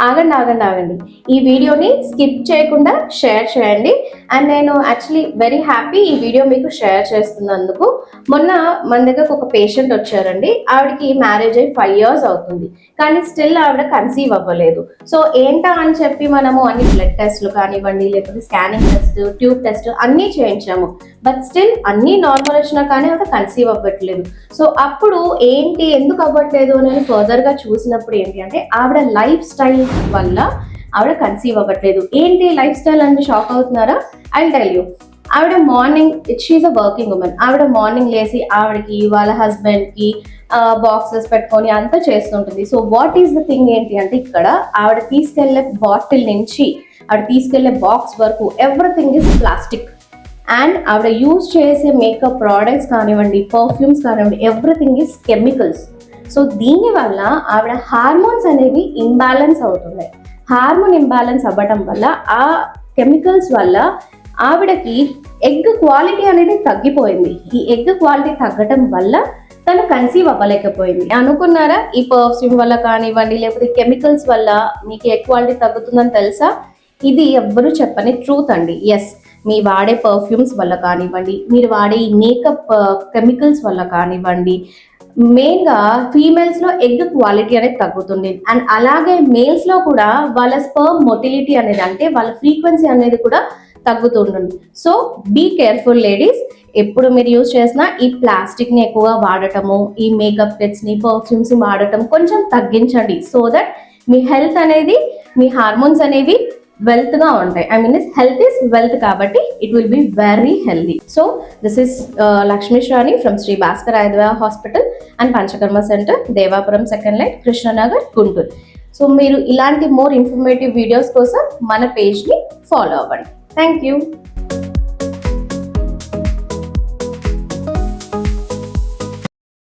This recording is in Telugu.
ఆగండి ఆగండి ఆగండి, ఈ వీడియోని స్కిప్ చేయకుండా షేర్ చేయండి. అండ్ నేను యాక్చువల్లీ వెరీ హ్యాపీ ఈ వీడియో మీకు షేర్ చేస్తున్నందుకు. మొన్న మన దగ్గరకు ఒక పేషెంట్ వచ్చారండి. ఆవిడకి మ్యారేజ్ అయ్యి 5 years అవుతుంది, కానీ స్టిల్ ఆవిడ కన్సీవ్ అవ్వలేదు. సో ఏంటా అని చెప్పి మనము అన్ని బ్లడ్ టెస్ట్లు కానివ్వండి, లేకపోతే స్కానింగ్ టెస్ట్, ట్యూబ్ టెస్ట్ అన్నీ చేయించాము. బట్ స్టిల్ అన్నీ నార్మల్ వచ్చినా కానీ ఆవిడ కన్సీవ్ అవ్వట్లేదు. సో అప్పుడు ఏంటి, ఎందుకు అవ్వట్లేదు అని ఫర్దర్గా చూసినప్పుడు ఏంటి అంటే ఆవిడ లైఫ్ స్టైల్ వల్ల ఆవిడ కన్సీవ్ అవ్వట్లేదు. ఏంటి లైఫ్ స్టైల్ అంటే షాక్ అవుతున్నారా? I tell you. ఆవిడ morning, she a working women. ఆవిడ మార్నింగ్ లేసి ఆవిడకి వాళ్ళ హస్బెండ్కి బాక్సెస్ పెట్టుకొని అంతా చేస్తుంటుంది. So what is the thing ఏంటి అంటే ఇక్కడ ఆవిడ తీసుకెళ్లే బాటిల్ నుంచి ఆవిడ తీసుకెళ్లే బాక్స్ వరకు ఎవ్రీథింగ్ ఇస్ ప్లాస్టిక్. అండ్ ఆవిడ యూజ్ చేసే మేకప్ ప్రోడక్ట్స్ కానివ్వండి, పర్ఫ్యూమ్స్ కానివ్వండి, ఎవ్రీథింగ్ ఇస్ కెమికల్స్. సో దీనివల్ల ఆవిడ హార్మోన్స్ అనేవి ఇంబ్యాలెన్స్ అవుతున్నాయి. హార్మోన్ ఇంబ్యాలెన్స్ అవ్వటం వల్ల ఆ కెమికల్స్ వల్ల ఆవిడకి ఎగ్ క్వాలిటీ అనేది తగ్గిపోయింది. ఈ ఎగ్ క్వాలిటీ తగ్గటం వల్ల తను కన్సీవ్ అవ్వలేకపోయింది. అనుకున్నారా ఈ పర్ఫ్యూమ్ వల్ల కానివ్వండి, లేకపోతే కెమికల్స్ వల్ల మీకు ఎగ్ క్వాలిటీ తగ్గుతుందని తెలుసా? ఇది ఎవ్వరూ చెప్పని ట్రూత్ అండి. ఎస్, మీ వాడే పర్ఫ్యూమ్స్ వల్ల కానివ్వండి, మీరు వాడే ఈ మేకప్ కెమికల్స్ వల్ల కానివ్వండి, మెయిన్గా ఫీమేల్స్లో ఎగ్ క్వాలిటీ అనేది తగ్గుతుంది. అండ్ అలాగే మేల్స్లో కూడా వాళ్ళ స్పర్మ్ మొటిలిటీ అనేది, అంటే వాళ్ళ ఫ్రీక్వెన్సీ అనేది కూడా తగ్గుతుంటుంది. So be careful ladies. ఎప్పుడు మీరు యూజ్ చేసినా ఈ ప్లాస్టిక్ని ఎక్కువగా వాడటము, ఈ మేకప్ కిట్స్ని, పర్ఫ్యూమ్స్ వాడటం కొంచెం తగ్గించండి. సో దట్ మీ హెల్త్ అనేది, మీ హార్మోన్స్ అనేవి వెల్త్గా ఉంటాయి. I mean health is wealth కాబట్టి it will be very healthy. So this is Lakshmi Sravani from Shri Bhaskar Ayurveda hospital and Panchakarma centre, Devapuram, second line, Krishnanagar, Guntur. So మీరు ఇలాంటి మోర్ ఇన్ఫర్మేటివ్ వీడియోస్ కోసం మన పేజ్ని ఫాలో అవ్వండి. Thank you.